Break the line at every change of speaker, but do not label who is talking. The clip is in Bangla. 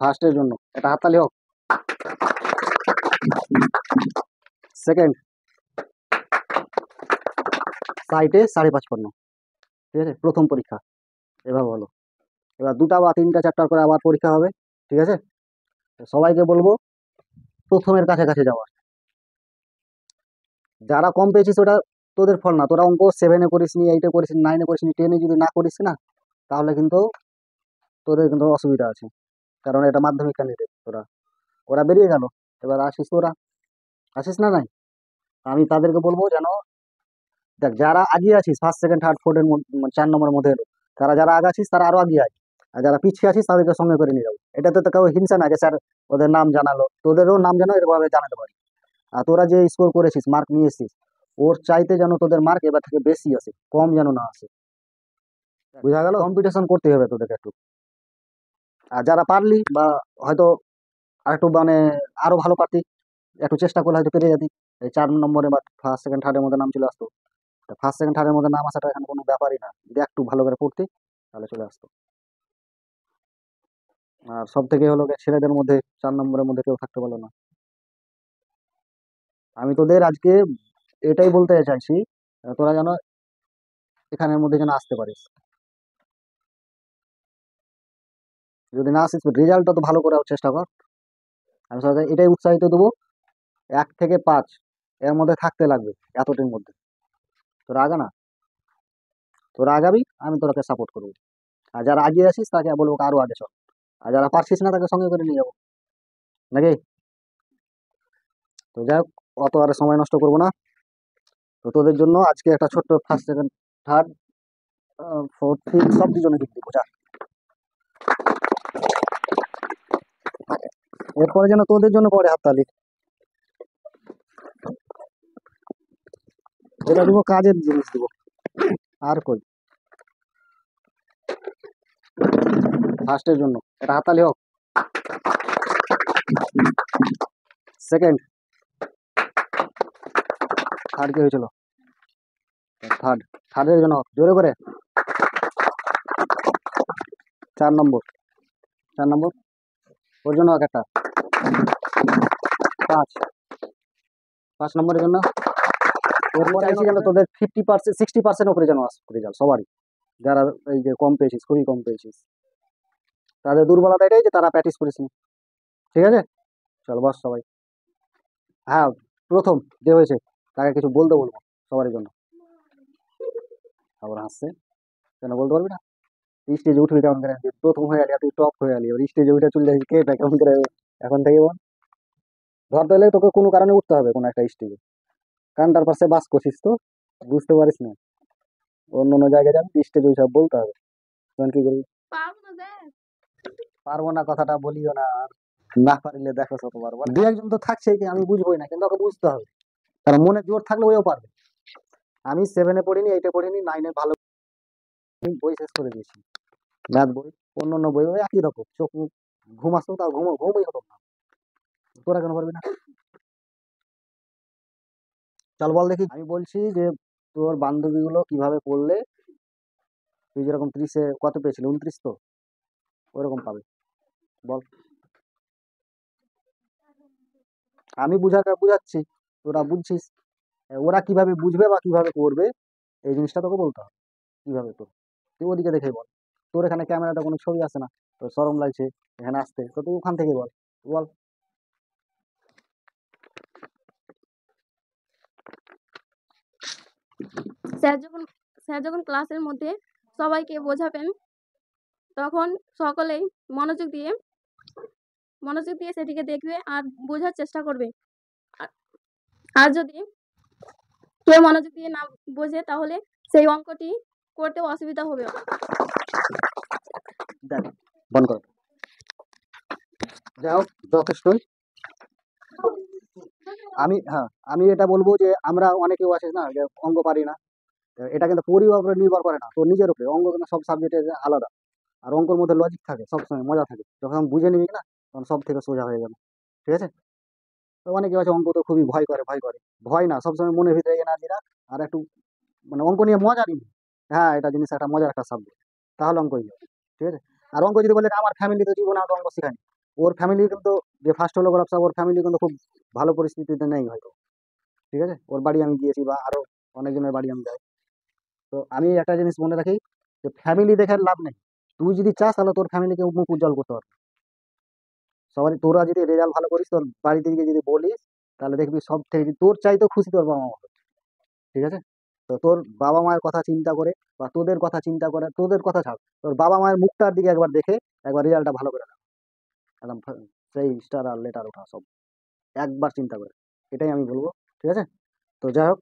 ফার্স্টের জন্য এটা হাততালি হোক। সেকেন্ড সাইটে ৫.৫৫। ঠিক আছে, প্রথম পরীক্ষা এভাবে হলো। এবার ২টা বা ৩টা চ্যাপ্টার করে আবার পরীক্ষা হবে। ঠিক আছে, সবাইকে বলবো প্রথমের কাছাকাছি যাওয়ার। যারা কম পেয়েছিস ওটা তোদের ফল না, তোরা অঙ্ক 7-এ করিস নি, 8-এ করিস নি, 9-এ করিস নি, 10-এ যদি না করিস না, তাহলে কিন্তু তোদের কিন্তু অসুবিধা আছে। কারণ এটা মাধ্যমিক ক্যান্ডিডেট তোরা, ওরা বেরিয়ে গেল। এবার আসিস তোরা, আসিস না নাই, আমি তাদেরকে বলবো যেন, দেখ যারা আগিয়ে আছিস ফার্স্ট সেকেন্ড থার্ড ফোর্থ এর 4 নম্বরের মধ্যে এলো, তারা যারা আগে আছিস তারা আরো আগিয়ে আয়। আর যারা পিছিয়ে আছিস তাদেরকে সঙ্গে করে নিয়ে যাবো। এটাতে তো কেউ হিংসা না যে স্যার ওদের নাম জানালো, তোদেরও নাম যেন এরভাবে জানাতে পারি। আর তোরা যে স্কোর করেছিস, মার্ক নিয়ে এসেছিস, ওর চাইতে যেন তোদের মার্ক এবার থেকে বেশি আসে, কম যেন না আসে। বুঝা গেল, কম্পিটিশন করতে হবে তোদেরকে একটু। আর যারা পারলি বা হয়তো আর একটু মানে আরো ভালো পারতি, একটু চেষ্টা করলে হয়তো পেরে যেতি। এই 4 নম্বরে বা ফার্স্ট সেকেন্ড থার্ডের মধ্যে নাম চলে আসতো। ফার্স্ট সেকেন্ড থার্ডের মধ্যে নাম আসাটা এখানে কোনো ব্যাপারই না, যদি একটু ভালো করে পড়তি তাহলে চলে আসতো। আর সব থেকে হলো গিয়ে ছেলেদের মধ্যে 4 নম্বরের মধ্যে কেউ থাকতে পারলো না। আমি তোদের আজকে এটাই বলতে চাইছি, তোরা যেন এখানের মধ্যে যেন আসতে পারিস। যদি না আসিস রেজাল্টটা তো ভালো করার চেষ্টা কর। আমি সবাই এটাই উৎসাহিত দেবো, 1 থেকে 5 এর মধ্যে থাকতে লাগবে, এতটির মধ্যে তোরা আগা না, তোরা আগাবি, আমি তোরাকে সাপোর্ট করবো। আর যারা আগিয়ে আছিস তাকে বলবো আরো আগে চল, আর যারা পারছিস না তাকে সঙ্গে করে নিয়ে যাবো, নাকি? তো যাই হোক, অত আর সময় নষ্ট করবো না। তো তোদের জন্য আজকে একটা ছোট্ট first second third fourth fifth সব দুজনে গিফট দিবো, যা। এরপরে যেন তোদের জন্য পরে হাততালি, যেটা দিব কাজের জিনিস দিব। আর কই, ফার্স্টের জন্য এটা হাততালি হোক। সেকেন্ড থার্ড কি হয়েছিল? থার্ড, থার্ডের জন্য জোরে করে 4 নম্বর, 4 নম্বর ওর জন্য একটা 5, 5 নম্বরের জন্য। এরপরে চাইছি যেন তোদের 50%, 60% উপরে যেন আসে রেজাল্ট সবারই, যারা এই যে কম পেয়েছিস, খুবই কম পেয়েছিস। তাদের দুর্বলতা এটাই যে তারা প্র্যাকটিস করিস নি। ঠিক আছে, চল বস সবাই। হ্যাঁ, প্রথম যে হয়েছে তাকে কিছু বলতে বলবো সবার জন্য। আবার হাসছে কেন, বলতে পারবি না? স্টেজে উঠবি কেমন করে, প্রথম হয়ে আলি, তুই টপ হয়ে আলি, এবার স্টেজে উঠে চলে যাবি, কে এটা কেমন করে হবে? এখন থেকে বল, ধরতে হলে তোকে কোনো কারণে উঠতে হবে কোনো একটা স্টেজে। কারণটার পাশে বাস করছিস তো, বুঝতে পারিস না? অন্য অন্য জায়গায় যাবি, স্টেজে সব বলতে হবে, তখন কি করবি? পারবো না কথাটা বলিও না, আর না পারলে দেখো শতবার বল। দু একজন তো থাকছে কি আমি বুঝবোই না, কিন্তু ওকে বুঝতে হবে, কারণ মনে জোর থাকলে ওইও পারবে। আমি 7-এ পড়িনি, 8-এ পড়িনি, 9-এ ভালো বই শেষ করে দিয়েছি, ম্যাথ বই, অন্য অন্য বই ওই একই রকম, চোখ মুখ ঘুম আসতো, তাও ঘুমই হতো না। তোরা কেন পারবি না? চল বল দেখি। আমি বলছি যে তোর বান্ধবীগুলো কিভাবে পড়লে তুই যেরকম 30-এ কত পেয়েছিলি, 29 তো, ওরকম পাবে, বল। আমি বুঝাচ্ছি, তোরা বুঝছিস, ওরা কিভাবে বুঝবে বা কিভাবে করবে এই জিনিসটা তোকে বলতে হবে। কিভাবে তোর, তুই ওদিকে দেখে বল। তোর এখানে ক্যামেরাটা কোনো ছবি আসে না, তোর শরম লাগছে এখানে আসতে, তো তুই ওখান থেকে বল, বল।
স্যার যখন স্যার যখন ক্লাসের মধ্যে সবাইকে বোঝাবেন, তখন সকলেই মনোযোগ দিয়ে সেটিকে দেখবে আর বোঝার চেষ্টা করবে। আর যদি কেউ মনোযোগ দিয়ে না বোঝে, তাহলে সেই অঙ্কটি করতেও অসুবিধা হবে।
দেখ, বন্ধ কর। যাই হোক, যথেষ্টই। আমি এটা বলবো যে আমরা অনেকেও আছে না যে অঙ্ক পারি না, এটা কিন্তু পরিবার উপরে নির্ভর করে না, তোর নিজের উপরে। অঙ্ক কিন্তু সব সাবজেক্টের আলাদা, আর অঙ্কর মধ্যে লজিক থাকে, সবসময় মজা থাকে, যখন বুঝে নিবি না তখন সব থেকে সোজা হয়ে যাবে। ঠিক আছে, তো অনেকে আছে অঙ্ক তো খুবই ভয় করে, ভয় না, সবসময় মনের ভিতরে এনার্জি রাখ, আর একটু মানে অঙ্ক নিয়ে মজা নিবি। হ্যাঁ, এটা জিনিস একটা মজার একটা সাবজেক্ট, তাহলে অঙ্ক হয়ে যাবে। ঠিক আছে, আর অঙ্ক যদি বলে আমার ফ্যামিলি তো জীবনে আর অঙ্ক শেখায়নি, ওর ফ্যামিলি কিন্তু, যে ফার্স্ট হলো গোলাপ সাহেব, ওর ফ্যামিলি কিন্তু খুব ভালো পরিস্থিতিতে নেই হয়তো, ঠিক আছে? ওর বাড়ি আমি গিয়েছি বা আরো অনেকজনের বাড়ি আমি যাই। তো আমি একটা জিনিস মনে রাখি, যে ফ্যামিলি দেখে লাভ নেই। তুই যদি চাস তাহলে তোর ফ্যামিলিকে মুখ উজ্জ্বল করতে পারবি। সবারই তোরা যদি রেজাল্ট ভালো করিস, তোর বাড়ি থেকে যদি বলিস, তাহলে দেখবি সব থেকে তোর চাইতেও খুশি তোর বাবা মা হবে, ঠিক আছে? তো তোর বাবা মায়ের কথা চিন্তা করে বা তোদের কথা চিন্তা করে, তোদের কথা ছাড়, তোর বাবা মায়ের মুখটার দিকে একবার দেখে একবার রেজাল্টটা ভালো করে নাও। একদম সেই স্টার আর লেটার ওঠা সব একবার চিন্তা করে, এটাই আমি বলবো, ঠিক আছে? তো যাই হোক,